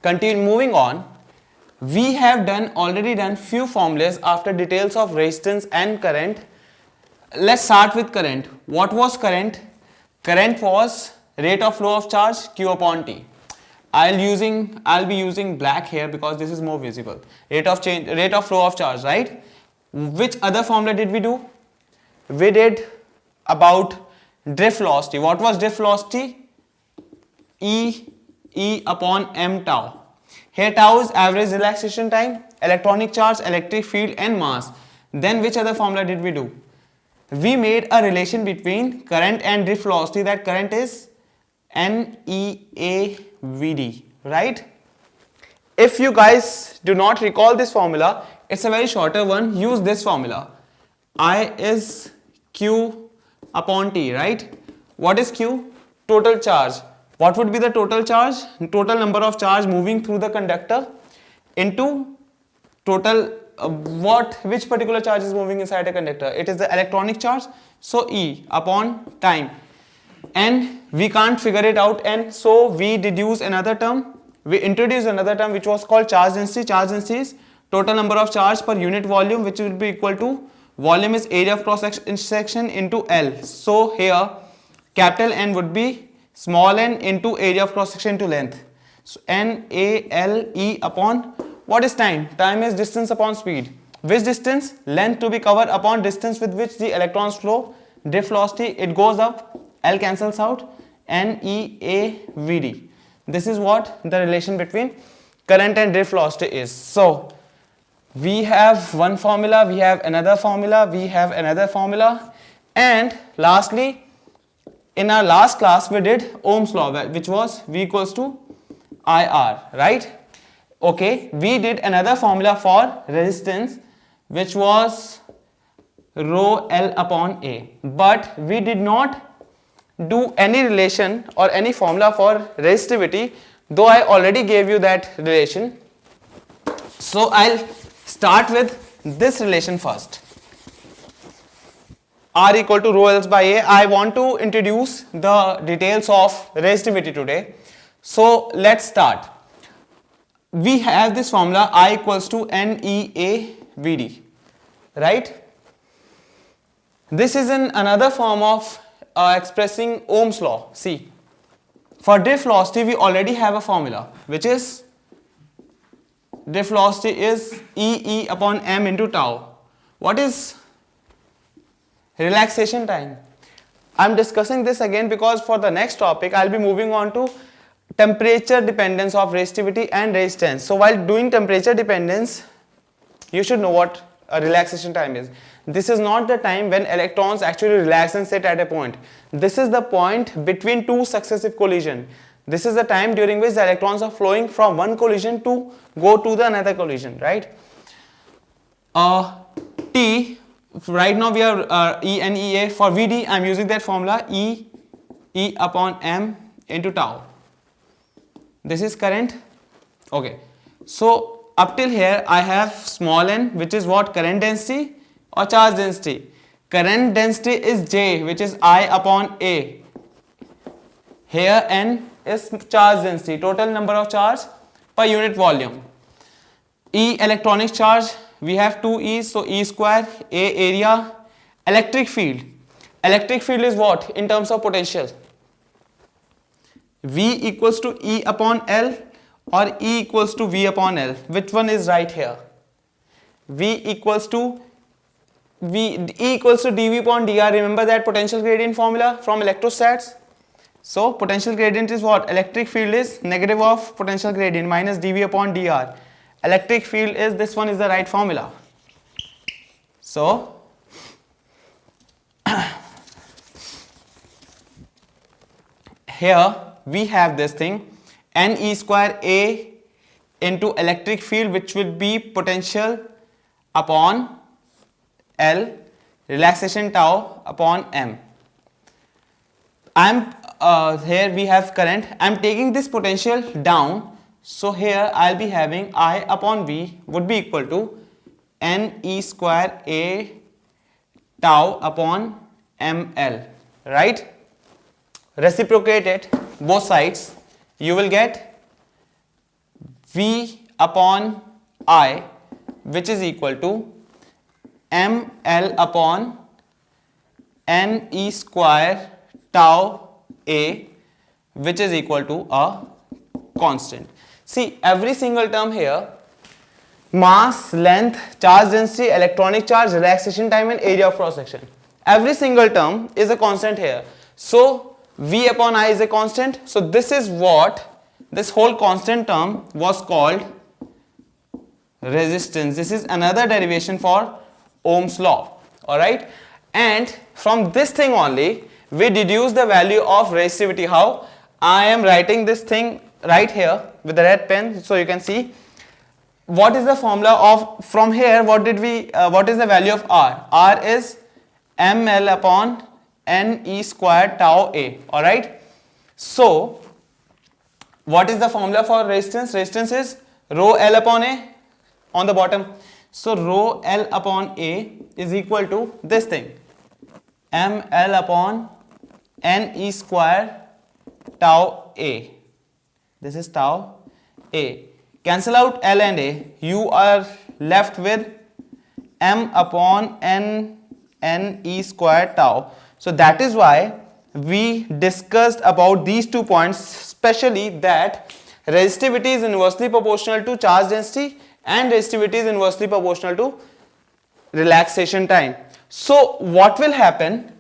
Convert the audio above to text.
Continue moving on. We have already done few formulas after details of resistance and current. Let's start with current. What was current? Current was rate of flow of charge Q upon T. I'll be using black here because this is more visible. Rate of flow of charge, right? Which other formula did we do? We did about drift velocity. What was drift velocity? E upon m tau. Here tau is average relaxation time, electronic charge, electric field and mass. Then which other formula did we do? We made a relation between current and drift velocity, that current is NEAVD, right? If you guys do not recall this formula, it's a very shorter one. Use this formula. I is Q upon T, right? What is Q? Total charge. What would be the total charge? Total number of charge moving through the conductor into total which particular charge is moving inside a conductor? It is the electronic charge. So E upon time. And we can't figure it out, and so we deduce another term. We introduce another term which was called charge density. Charge density is total number of charge per unit volume, which will be equal to volume is area of cross section into L. So here capital N would be small n into area of cross section into length. So NALE upon what is time? Time is distance upon speed. Which distance? Length to be covered upon distance with which the electrons flow. Drift velocity, it goes up, L cancels out, NEAVD. This is what the relation between current and drift velocity is. So we have one formula, we have another formula, we have another formula, and lastly, in our last class we did Ohm's law, which was V equals to IR, right? Okay, we did another formula for resistance, which was rho L upon A, but we did not do any relation or any formula for resistivity, though I already gave you that relation. So I'll start with this relation first. R equal to rho L by A. I want to introduce the details of resistivity today. So let's start. We have this formula I equals to NEAVD, right? This is another form of expressing Ohm's law. See, for drift velocity we already have a formula, which is drift velocity is E upon m into tau. What is relaxation time? I'm discussing this again because for the next topic I'll be moving on to temperature dependence of resistivity and resistance. So while doing temperature dependence, you should know what a relaxation time is. This is not the time when electrons actually relax and sit at a point. This is the point between two successive collisions. This is the time during which the electrons are flowing from one collision to go to the another collision, right? T, right now we are E and EA. For VD, I'm using that formula E upon m into tau. This is current. Okay, so up till here I have small n, which is what? Current density or charge density. Current density is J, which is I upon A. Here n is charge density, total number of charge per unit volume. E, electronic charge, we have two E's, so E square, A, area. Electric field. Electric field is what in terms of potential? V equals to E upon L or E equals to V upon L. Which one is right here? E equals to dV upon dr. Remember that potential gradient formula from electrostats? So potential gradient is what? Electric field is negative of potential gradient minus dV upon dr. Electric field is, this one is the right formula. So here we have this thing, NE square A into electric field, which will be potential upon L, relaxation tau upon m. Here we have current. I'm taking this potential down, so here I'll be having I upon V would be equal to NE square A tau upon ml, right? Reciprocate it both sides, you will get V upon I, which is equal to ml upon n e square tau a, which is equal to a constant. See, every single term here, mass, length, charge density, electronic charge, relaxation time and area of cross section, every single term is a constant here. So V upon I is a constant. So this is what this whole constant term was called resistance. This is another derivation for Ohm's law. Alright, and from this thing only we deduce the value of resistivity. How? I am writing this thing right here with the red pen, so you can see what is the formula of, from here what did we what is the value of R? R is ml upon n e square tau a. Alright, so what is the formula for resistance? Resistance is rho L upon A on the bottom. So rho L upon A is equal to this thing, ml upon n e square tau A. This is tau A. Cancel out L and A, you are left with m upon n e square tau. So that is why we discussed about these 2 points, especially that resistivity is inversely proportional to charge density and resistivity is inversely proportional to relaxation time. So what will happen